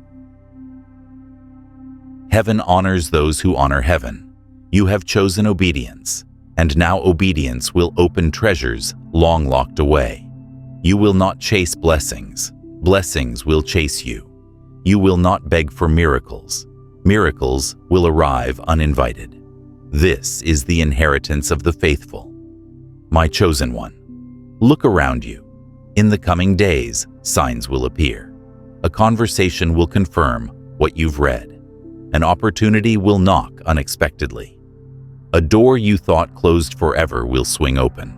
Heaven honors those who honor heaven. You have chosen obedience, and now obedience will open treasures long locked away. You will not chase blessings. Blessings will chase you. You will not beg for miracles. Miracles will arrive uninvited. This is the inheritance of the faithful. My chosen one, look around you. In the coming days, signs will appear. A conversation will confirm what you've read. An opportunity will knock unexpectedly. A door you thought closed forever will swing open.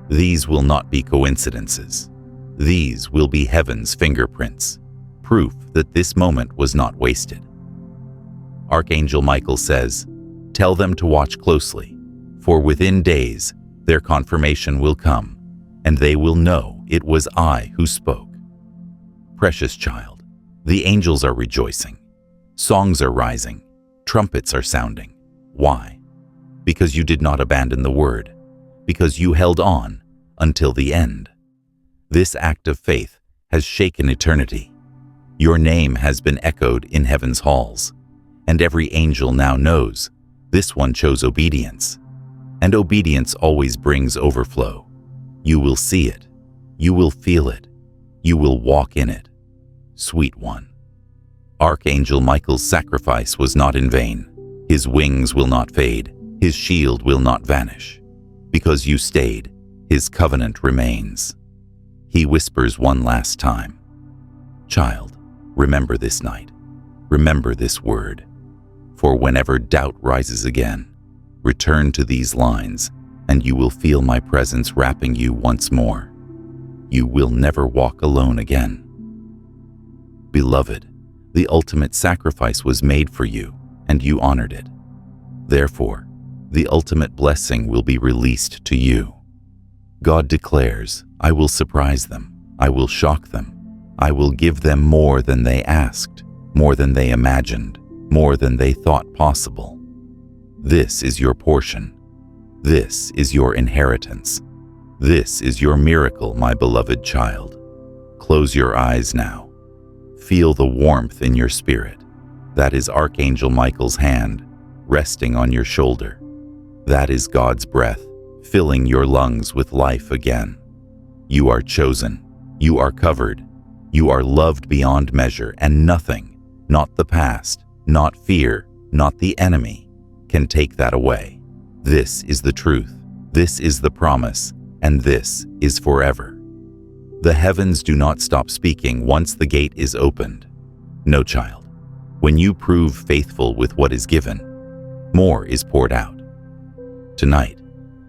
These will not be coincidences. These will be heaven's fingerprints, proof that this moment was not wasted. Archangel Michael says, "Tell them to watch closely, for within days their confirmation will come, and they will know it was I who spoke." Precious child, the angels are rejoicing. Songs are rising. Trumpets are sounding. Why? Because you did not abandon the word. Because you held on until the end. This act of faith has shaken eternity. Your name has been echoed in heaven's halls, and every angel now knows this one chose obedience. And obedience always brings overflow. You will see it. You will feel it. You will walk in it. Sweet one. Archangel Michael's sacrifice was not in vain. His wings will not fade. His shield will not vanish. Because you stayed, His covenant remains. He whispers one last time, "Child, remember this night. Remember this word. For whenever doubt rises again, return to these lines, and you will feel my presence wrapping you once more. You will never walk alone again." Beloved, the ultimate sacrifice was made for you, and you honored it. Therefore, the ultimate blessing will be released to you. God declares, "I will surprise them. I will shock them. I will give them more than they asked, more than they imagined, more than they thought possible." This is your portion. This is your inheritance. This is your miracle, my beloved child. Close your eyes now. Feel the warmth in your spirit. That is Archangel Michael's hand resting on your shoulder. That is God's breath filling your lungs with life again. You are chosen. You are covered. You are loved beyond measure, and nothing, not the past, not fear, not the enemy, can take that away. This is the truth. This is the promise, and this is forever. The heavens do not stop speaking once the gate is opened. No, child. When you prove faithful with what is given, more is poured out. Tonight,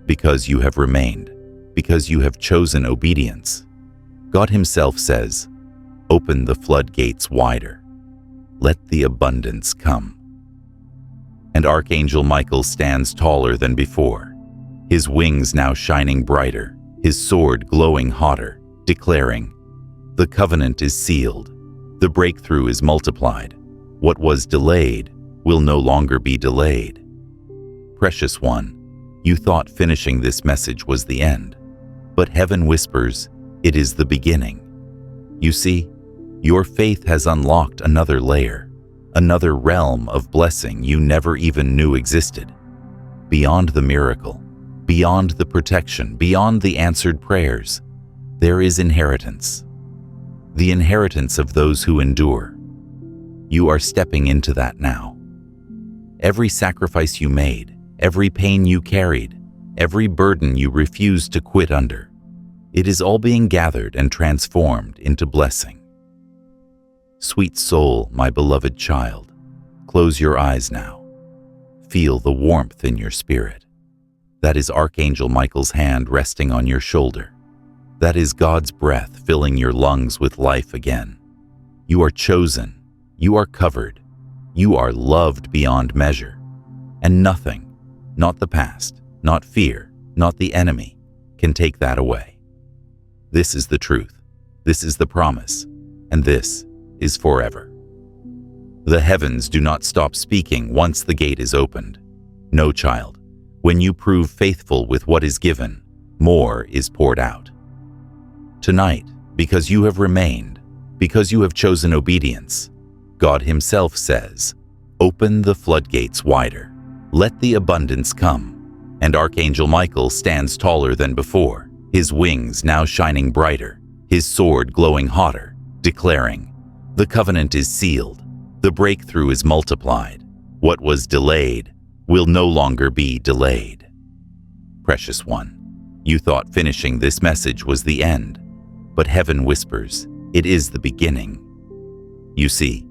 because you have remained, because you have chosen obedience, God Himself says, "Open the floodgates wider. Let the abundance come." And Archangel Michael stands taller than before, his wings now shining brighter, his sword glowing hotter, declaring, "The covenant is sealed. The breakthrough is multiplied. What was delayed will no longer be delayed." Precious one, you thought finishing this message was the end, but heaven whispers, it is the beginning. You see, your faith has unlocked another layer, another realm of blessing you never even knew existed. Beyond the miracle, beyond the protection, beyond the answered prayers, there is inheritance. The inheritance of those who endure. You are stepping into that now. Every sacrifice you made, every pain you carried, every burden you refused to quit under, it is all being gathered and transformed into blessing. Sweet soul, my beloved child, close your eyes now. Feel the warmth in your spirit. That is Archangel Michael's hand resting on your shoulder. That is God's breath filling your lungs with life again. You are chosen. You are covered. You are loved beyond measure. And nothing, not the past, not fear, not the enemy, can take that away. This is the truth. This is the promise. And this is forever. The heavens do not stop speaking once the gate is opened. No, child. When you prove faithful with what is given, more is poured out. Tonight, because you have remained, because you have chosen obedience, God Himself says, "Open the floodgates wider. Let the abundance come." And Archangel Michael stands taller than before, his wings now shining brighter, his sword glowing hotter, declaring, "The covenant is sealed. The breakthrough is multiplied. What was delayed will no longer be delayed." Precious one, you thought finishing this message was the end, but heaven whispers, it is the beginning. You see,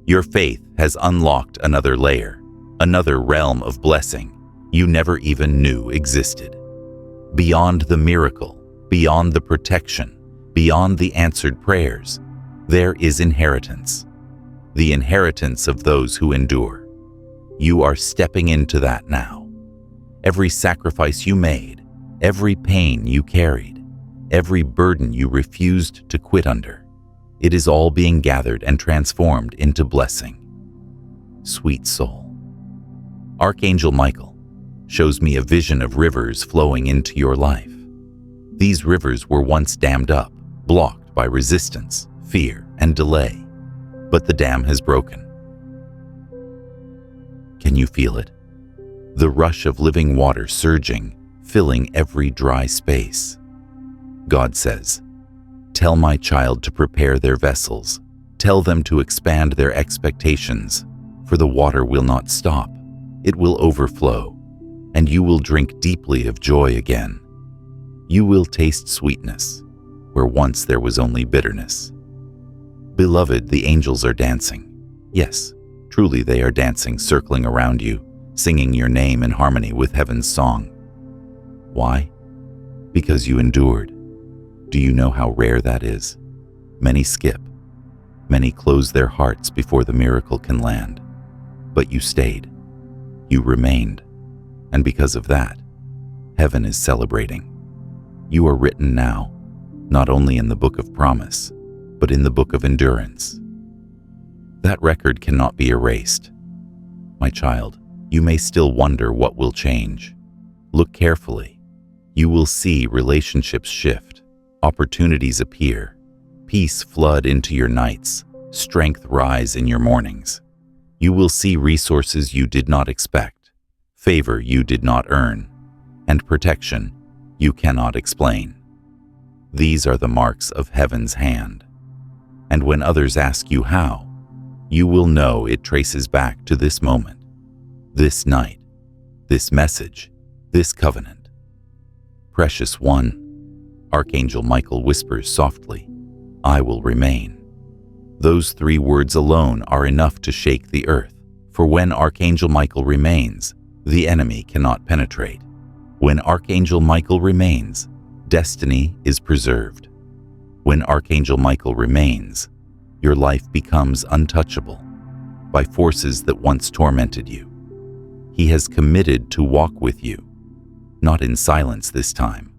your faith has unlocked another layer, another realm of blessing you never even knew existed. Beyond the miracle, beyond the protection, beyond the answered prayers, there is inheritance. The inheritance of those who endure. You are stepping into that now. Every sacrifice you made, every pain you carried, every burden you refused to quit under, it is all being gathered and transformed into blessing. Sweet soul. Archangel Michael shows me a vision of rivers flowing into your life. These rivers were once dammed up, blocked by resistance, fear, and delay, but the dam has broken. Can you feel it? The rush of living water surging, filling every dry space. God says, "Tell my child to prepare their vessels. Tell them to expand their expectations, for the water will not stop. It will overflow, and you will drink deeply of joy again. You will taste sweetness, where once there was only bitterness. Beloved, the angels are dancing. Yes, truly they are dancing, circling around you, singing your name in harmony with heaven's song. Why? Because you endured. Do you know how rare that is? Many skip. Many close their hearts before the miracle can land. But you stayed. You remained. And because of that, heaven is celebrating. You are written now, not only in the book of promise, but in the book of endurance. That record cannot be erased. My child, you may still wonder what will change. Look carefully. You will see relationships shift, opportunities appear, peace flood into your nights, strength rise in your mornings. You will see resources you did not expect, favor you did not earn, and protection you cannot explain. These are the marks of heaven's hand. And when others ask you how, you will know it traces back to this moment, this night, this message, this covenant. Precious one, Archangel Michael whispers softly, I will remain. Those 3 words alone are enough to shake the earth, for when Archangel Michael remains, the enemy cannot penetrate. When Archangel Michael remains, destiny is preserved. When Archangel Michael remains, your life becomes untouchable by forces that once tormented you. He has committed to walk with you, not in silence this time,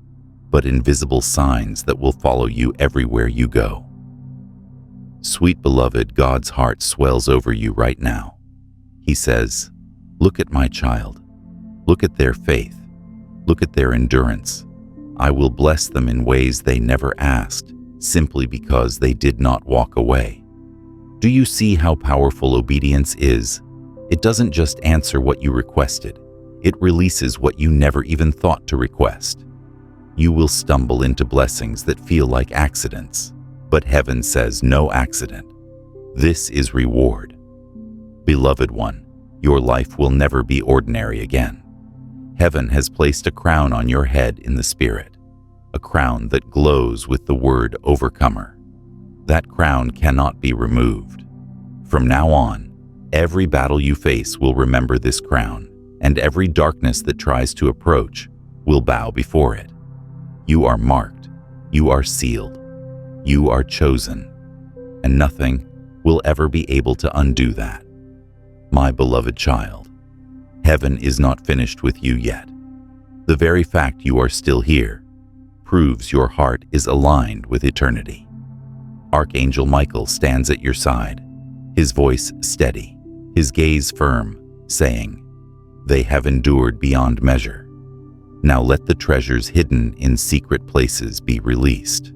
but in visible signs that will follow you everywhere you go. Sweet beloved, God's heart swells over you right now. He says, look at my child. Look at their faith. Look at their endurance. I will bless them in ways they never asked, simply because they did not walk away. Do you see how powerful obedience is? It doesn't just answer what you requested. It releases what you never even thought to request. You will stumble into blessings that feel like accidents, but heaven says no accident. This is reward. Beloved one, your life will never be ordinary again. Heaven has placed a crown on your head in the Spirit, a crown that glows with the word overcomer. That crown cannot be removed. From now on, every battle you face will remember this crown, and every darkness that tries to approach will bow before it. You are marked, you are sealed, you are chosen, and nothing will ever be able to undo that. My beloved child, heaven is not finished with you yet. The very fact you are still here proves your heart is aligned with eternity. Archangel Michael stands at your side, his voice steady, his gaze firm, saying, they have endured beyond measure. Now let the treasures hidden in secret places be released.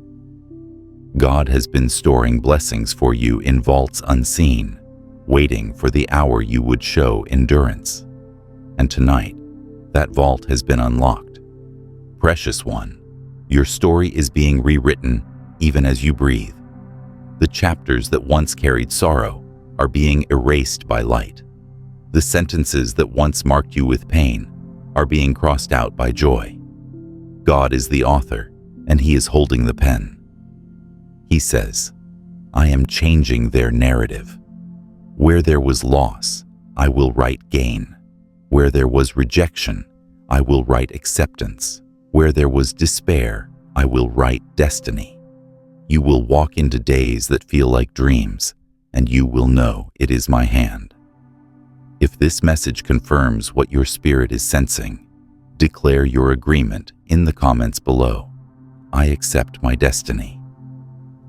God has been storing blessings for you in vaults unseen, waiting for the hour you would show endurance. And tonight, that vault has been unlocked. Precious one, your story is being rewritten even as you breathe. The chapters that once carried sorrow are being erased by light. The sentences that once marked you with pain are being crossed out by joy. God is the author, and He is holding the pen. He says, I am changing their narrative. Where there was loss, I will write gain. Where there was rejection, I will write acceptance. Where there was despair, I will write destiny. You will walk into days that feel like dreams, and you will know it is my hand. If this message confirms what your spirit is sensing, declare your agreement in the comments below. I accept my destiny.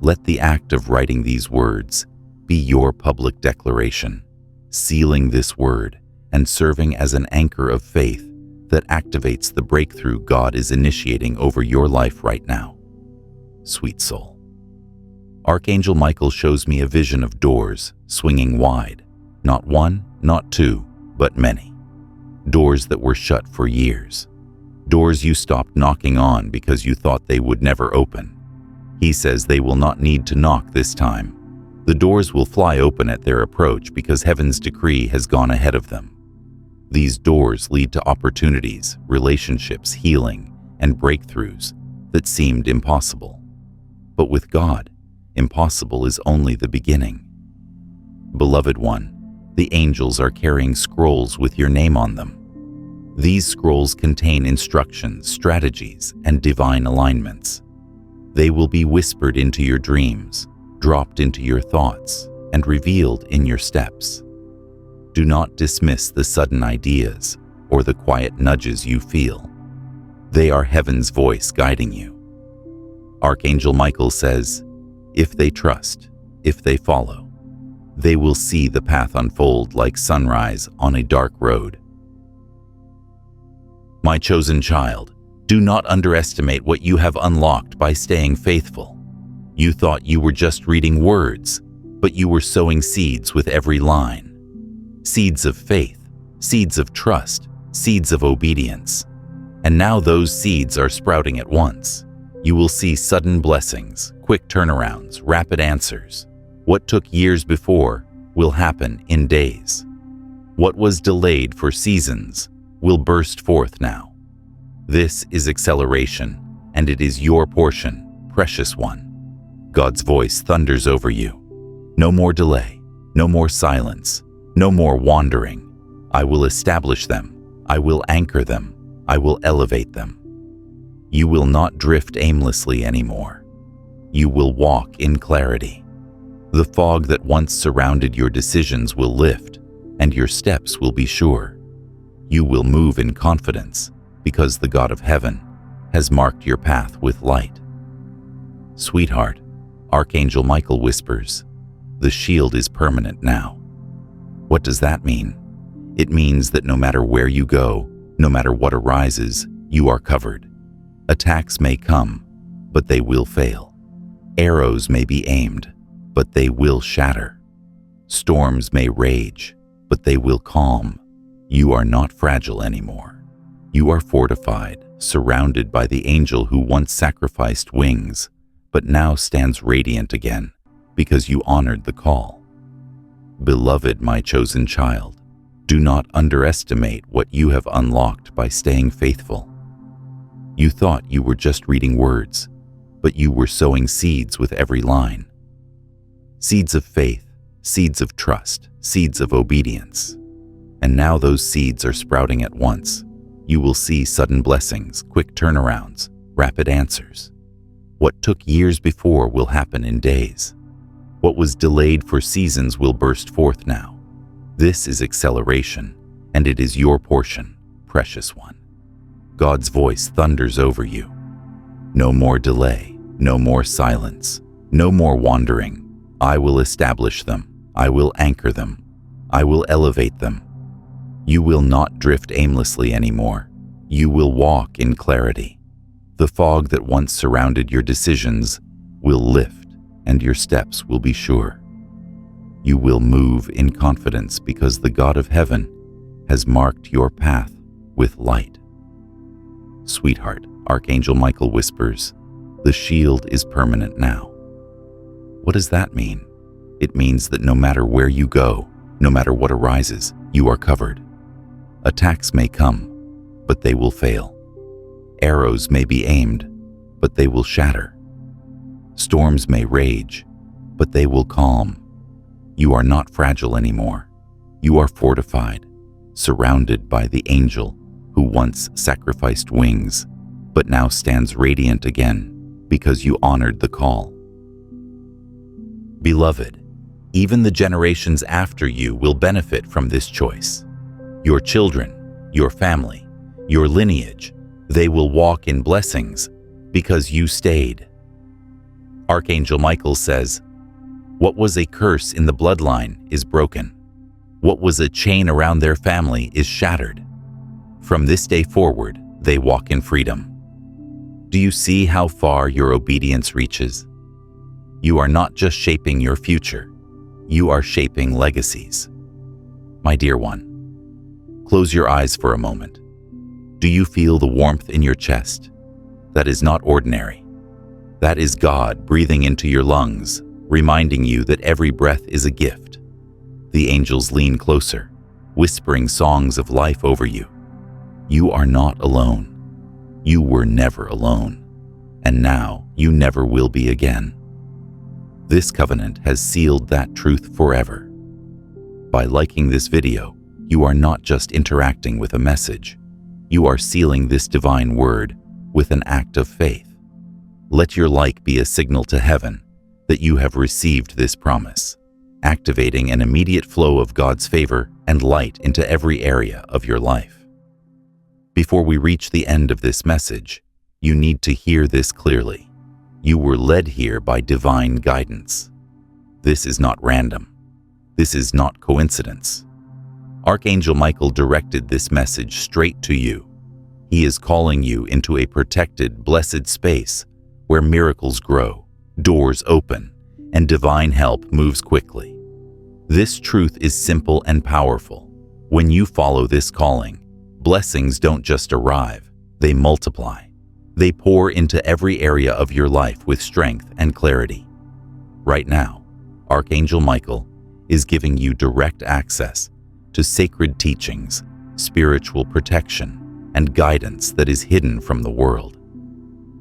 Let the act of writing these words be your public declaration, sealing this word and serving as an anchor of faith that activates the breakthrough God is initiating over your life right now. Sweet soul. Archangel Michael shows me a vision of doors swinging wide, not one, not two, but many. Doors that were shut for years. Doors you stopped knocking on because you thought they would never open. He says they will not need to knock this time. The doors will fly open at their approach because heaven's decree has gone ahead of them. These doors lead to opportunities, relationships, healing, and breakthroughs that seemed impossible. But with God, impossible is only the beginning. Beloved one, the angels are carrying scrolls with your name on them. These scrolls contain instructions, strategies, and divine alignments. They will be whispered into your dreams, dropped into your thoughts, and revealed in your steps. Do not dismiss the sudden ideas or the quiet nudges you feel. They are heaven's voice guiding you. Archangel Michael says, if they trust, if they follow, they will see the path unfold like sunrise on a dark road. My chosen child, do not underestimate what you have unlocked by staying faithful. You thought you were just reading words, but you were sowing seeds with every line. Seeds of faith, seeds of trust, seeds of obedience. And now those seeds are sprouting at once. You will see sudden blessings, quick turnarounds, rapid answers. What took years before will happen in days. What was delayed for seasons will burst forth now. This is acceleration, and it is your portion, precious one. God's voice thunders over you. No more delay, no more silence, no more wandering. I will establish them. I will anchor them. I will elevate them. You will not drift aimlessly anymore. You will walk in clarity. The fog that once surrounded your decisions will lift, and your steps will be sure. You will move in confidence, because the God of heaven has marked your path with light. Sweetheart, Archangel Michael whispers, the shield is permanent now. What does that mean? It means that no matter where you go, no matter what arises, you are covered. Attacks may come, but they will fail. Arrows may be aimed, but they will shatter. Storms may rage, but they will calm. You are not fragile anymore. You are fortified, surrounded by the angel who once sacrificed wings, but now stands radiant again, because you honored the call. Beloved, my chosen child, do not underestimate what you have unlocked by staying faithful. You thought you were just reading words, but you were sowing seeds with every line. Seeds of faith, seeds of trust, seeds of obedience. And now those seeds are sprouting at once. You will see sudden blessings, quick turnarounds, rapid answers. What took years before will happen in days. What was delayed for seasons will burst forth now. This is acceleration, and it is your portion, precious one. God's voice thunders over you. No more delay, no more silence, no more wandering. I will establish them. I will anchor them. I will elevate them. You will not drift aimlessly anymore. You will walk in clarity. The fog that once surrounded your decisions will lift, and your steps will be sure. You will move in confidence because the God of heaven has marked your path with light. Sweetheart, Archangel Michael whispers, the shield is permanent now. What does that mean? It means that no matter where you go, no matter what arises, you are covered. Attacks may come, but they will fail. Arrows may be aimed, but they will shatter. Storms may rage, but they will calm. You are not fragile anymore. You are fortified, surrounded by the angel who once sacrificed wings, but now stands radiant again because you honored the call. Beloved, even the generations after you will benefit from this choice. Your children, your family, your lineage, they will walk in blessings because you stayed. Archangel Michael says, what was a curse in the bloodline is broken. What was a chain around their family is shattered. From this day forward, they walk in freedom. Do you see how far your obedience reaches? You are not just shaping your future, you are shaping legacies. My dear one, close your eyes for a moment. Do you feel the warmth in your chest? That is not ordinary. That is God breathing into your lungs, reminding you that every breath is a gift. The angels lean closer, whispering songs of life over you. You are not alone. You were never alone. And now, you never will be again. This covenant has sealed that truth forever. By liking this video, you are not just interacting with a message, you are sealing this divine word with an act of faith. Let your like be a signal to heaven that you have received this promise, activating an immediate flow of God's favor and light into every area of your life. Before we reach the end of this message, you need to hear this clearly. You were led here by divine guidance. This is not random. This is not coincidence. Archangel Michael directed this message straight to you. He is calling you into a protected, blessed space where miracles grow, doors open, and divine help moves quickly. This truth is simple and powerful. When you follow this calling, blessings don't just arrive, they multiply. They pour into every area of your life with strength and clarity. Right now, Archangel Michael is giving you direct access to sacred teachings, spiritual protection, and guidance that is hidden from the world.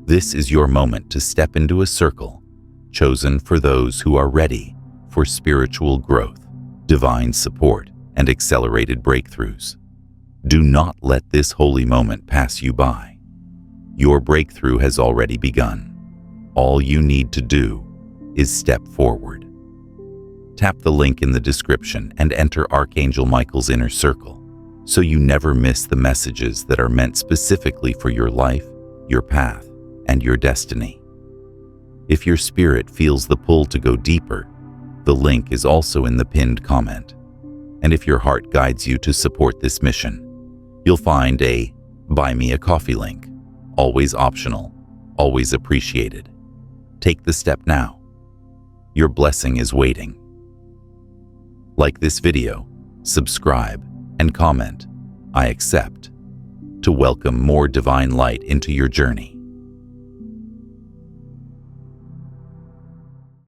This is your moment to step into a circle chosen for those who are ready for spiritual growth, divine support, and accelerated breakthroughs. Do not let this holy moment pass you by. Your breakthrough has already begun. All you need to do is step forward. Tap the link in the description and enter Archangel Michael's inner circle so you never miss the messages that are meant specifically for your life, your path, and your destiny. If your spirit feels the pull to go deeper, the link is also in the pinned comment. And if your heart guides you to support this mission, you'll find a Buy Me a Coffee link. Always optional, always appreciated. Take the step now. Your blessing is waiting. Like this video, subscribe, and comment, I accept, to welcome more divine light into your journey.